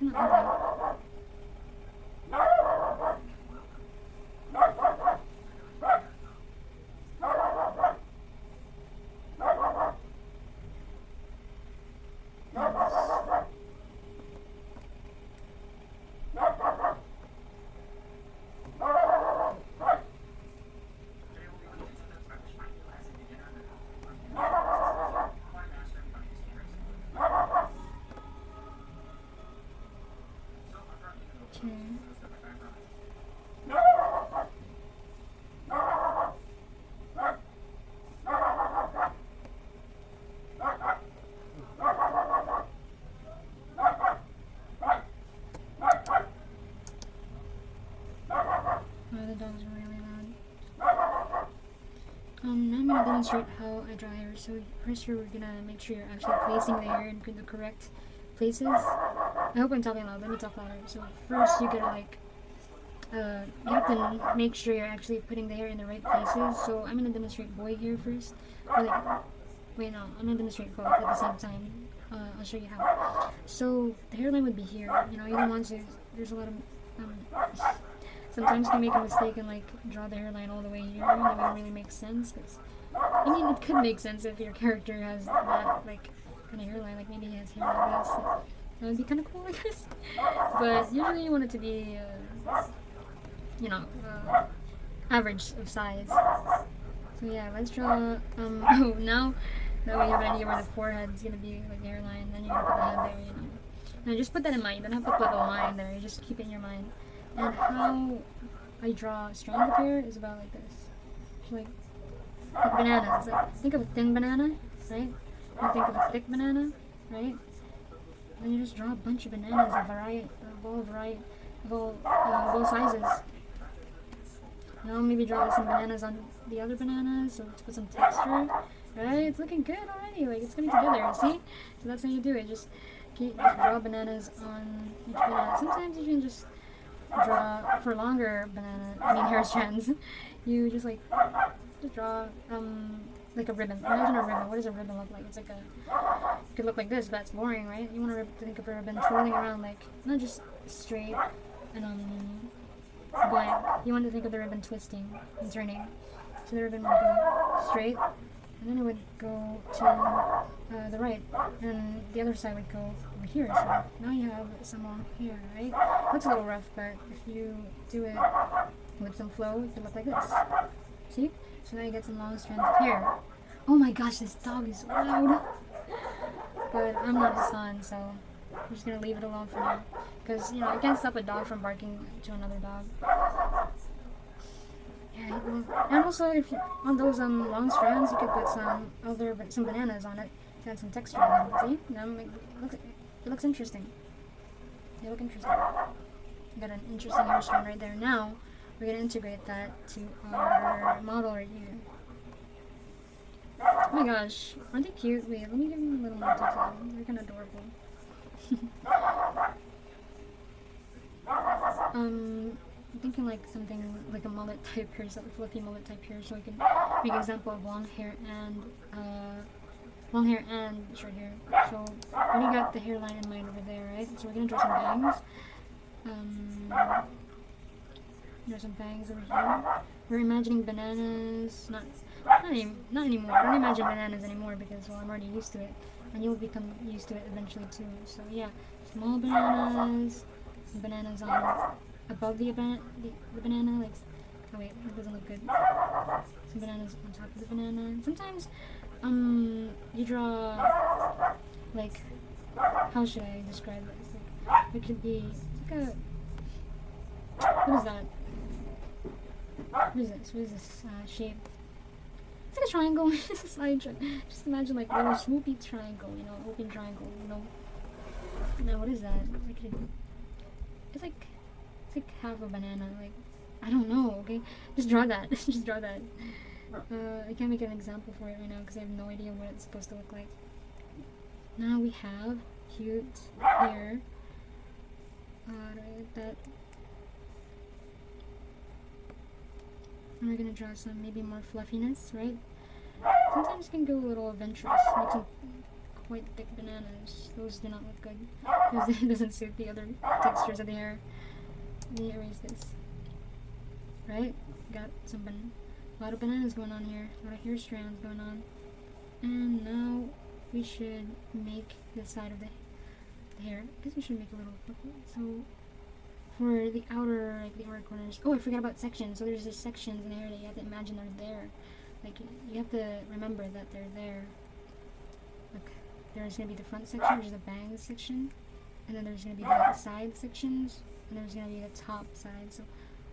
gonna open. Okay. Oh, the dogs are really loud. Now I'm gonna demonstrate how I draw hair. So first we're gonna make sure you're actually placing the hair in the correct places. I hope I'm talking loud. Let me talk louder. So first you gotta like, you have to make sure you're actually putting the hair in the right places. So I'm gonna demonstrate boy hair first. Or like, wait, no, I'm gonna demonstrate both at the same time. I'll show you how. So the hairline would be here. You know, you don't want to. There's a lot of sometimes you can make a mistake and like draw the hairline all the way here. That wouldn't really make sense. I mean, it could make sense if your character has that like kind of hairline. Like maybe he has hair like this. That would be kind of cool, I guess. But usually you want it to be, you know, average of size. So yeah, let's draw. Oh, now that we have an idea where the forehead's gonna be, like the hairline, then you're gonna put the head there. You know. Now just put that in mind. You don't have to put a line there. You just keep it in your mind. And how I draw strands of hair is about like this. So like bananas. Like think of a thin banana, right? And think of a thick banana, right? Then you just draw a bunch of bananas of all sizes. Now maybe draw some bananas on the other bananas, so to put some texture. Right? It's looking good already. Like it's coming together. See? So that's how you do it. Just draw bananas on each banana. Sometimes you can just draw for longer hair strands. You just draw like a ribbon. Imagine a ribbon. What does a ribbon look like? It's like it could look like this, but that's boring, right? You want to think of a ribbon twirling around, like not just straight and blank. You want to think of the ribbon twisting and turning. So the ribbon would go straight, and then it would go to the right, and the other side would go over here. So now you have some long hair, right? Looks a little rough, but if you do it with some flow, it could look like this. See? So now you get some long strands of hair. Oh my gosh, this dog is loud. But I'm not the son, so I'm just gonna leave it alone for now. Because, you know, I can't stop a dog from barking to another dog. Yeah, and also if on those long strands, you could put some bananas on it to add some texture on it. See? Now it looks interesting. They look interesting. Got an interesting hair strand right there. Now we're gonna integrate that to our model right here. Oh my gosh, aren't they cute? Wait, let me give them a little more detail. They're kind of adorable. I'm thinking like something like a mullet type hair, some fluffy mullet type hair, so we can make an example of long hair and short hair. So we got the hairline in mind over there, right? So we're gonna draw some bangs. Draw some bangs over here. We're imagining bananas, not anymore. I don't imagine bananas anymore because, well, I'm already used to it. And you'll become used to it eventually too. So yeah, small bananas, some bananas on above the banana, like, oh wait, that doesn't look good. Some bananas on top of the banana. Sometimes, you draw, like, how should I describe this? Like, it could be, it's like what is that? What is this? What is this shape? It's like a triangle. It's a side just imagine like a little swoopy triangle, you know, open triangle, you know. Now what is that? It's like half a banana. Like I don't know. Okay, just draw that. Just draw that. I can't make an example for it right now because I have no idea what it's supposed to look like. Now we have cute hair. Do I get that? And we're gonna draw some maybe more fluffiness, right? Sometimes you can go a little adventurous, make some white thick bananas. Those do not look good because it doesn't suit the other textures of the hair. Let me erase this. Right? Got a lot of bananas going on here. A lot of hair strands going on. And now we should make the side of the hair. I guess we should make a little. So for the outer corners. Oh, I forgot about sections. So there's just sections in the hair that you have to imagine they're there. Like you have to remember that they're there. Look, there's gonna be the front section, which is the bangs section, and then there's gonna be the side sections, and there's gonna be the top side. So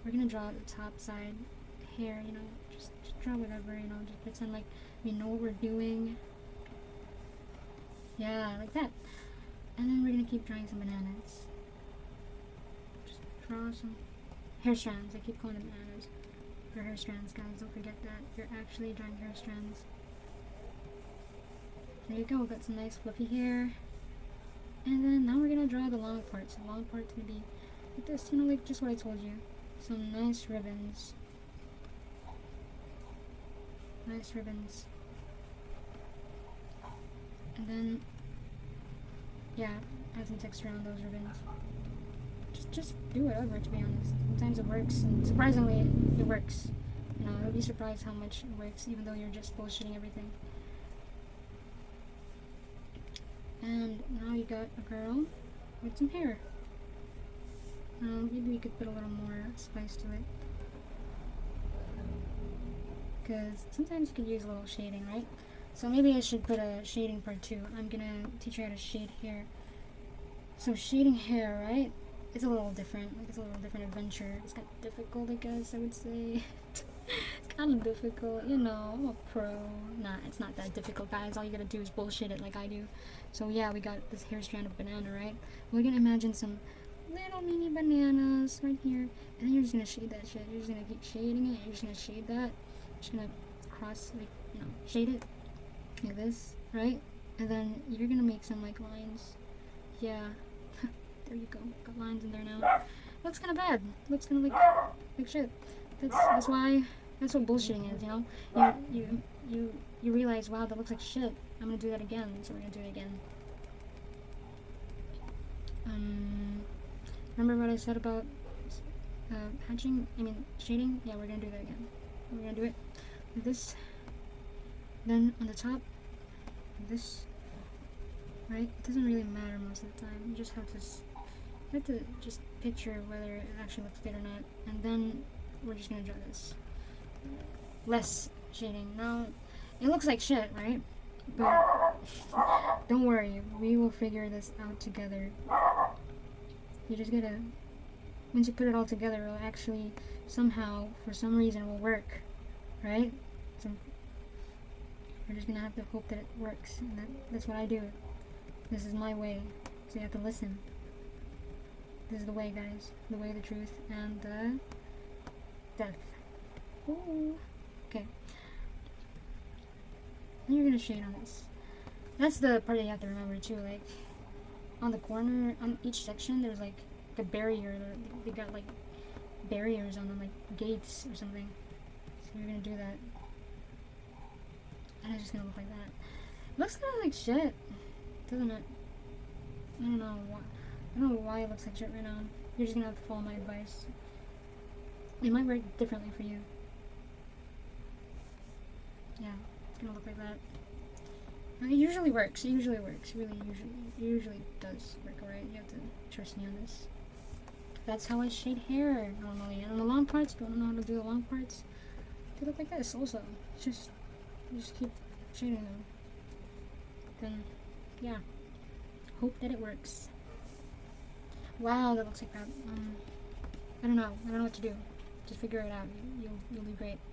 we're gonna draw the top side hair. You know, just draw whatever. You know, just pretend like we know what we're doing. Yeah, like that. And then we're gonna keep drawing some bananas. Just draw some hair strands. I keep calling them bananas. For hair strands, guys, don't forget that you're actually drawing hair strands. There you go, got some nice fluffy hair. And then now we're gonna draw the long parts. The long part's gonna be like this, you know, like just what I told you. Some nice ribbons. Nice ribbons. And then, yeah, add some texture on those ribbons. Just do whatever, to be honest. Sometimes it works, and surprisingly, it works. You know, you'll be surprised how much it works, even though you're just bullshitting everything. And now you got a girl with some hair. Maybe we could put a little more spice to it. Because sometimes you could use a little shading, right? So maybe I should put a shading part too. I'm gonna teach you how to shade hair. So shading hair, right? It's a little different. Like, it's a little different adventure. It's kind of difficult, I guess I would say. It's kind of difficult, you know. I'm a pro. Nah, it's not that difficult, guys. All you gotta do is bullshit it like I do. So yeah, we got this hair strand of banana, right? We're gonna imagine some little mini bananas right here, and then you're just gonna shade that shit. You're just gonna keep shading it. You're just gonna shade that. You're just gonna cross, like, you know, shade it like this, right? And then you're gonna make some like lines. Yeah. There you go. Got lines in there now. Looks kind of bad. Looks kind of like shit. That's what bullshitting is, you know. You realize, wow, that looks like shit. I'm gonna do that again. So we're gonna do it again. Remember what I said about hatching? I mean shading. Yeah, we're gonna do that again. We're gonna do it like this. Then on the top, like this. Right? It doesn't really matter most of the time. You just have to just picture whether it actually looks good or not. And then we're just gonna draw this. Less shading. Now, it looks like shit, right? But don't worry, we will figure this out together. You just gotta, once you put it all together, it'll actually somehow, for some reason, will work, right? So we're just gonna have to hope that it works, and that's what I do. This is my way, so you have to listen. This is the way, guys. The way, the truth, and the death. Ooh. Okay. Then you're gonna shade on this. That's the part that you have to remember too. Like on the corner, on each section, there's like a barrier. They got like barriers on them, like gates or something. So you're gonna do that, and it's just gonna look like that. It looks kind of like shit, doesn't it? I don't know why. I don't know why it looks like shit right now. You're just gonna have to follow my advice. It might work differently for you. Yeah, it's gonna look like that. It usually works. It usually works. It usually does work, alright? You have to trust me on this. That's how I shade hair normally. And on the long parts, if you don't know how to do the long parts, they look like this also. Just keep shading them. Then, yeah. Hope that it works. Wow, that looks like that. I don't know what to do. Just figure it out. You'll be great.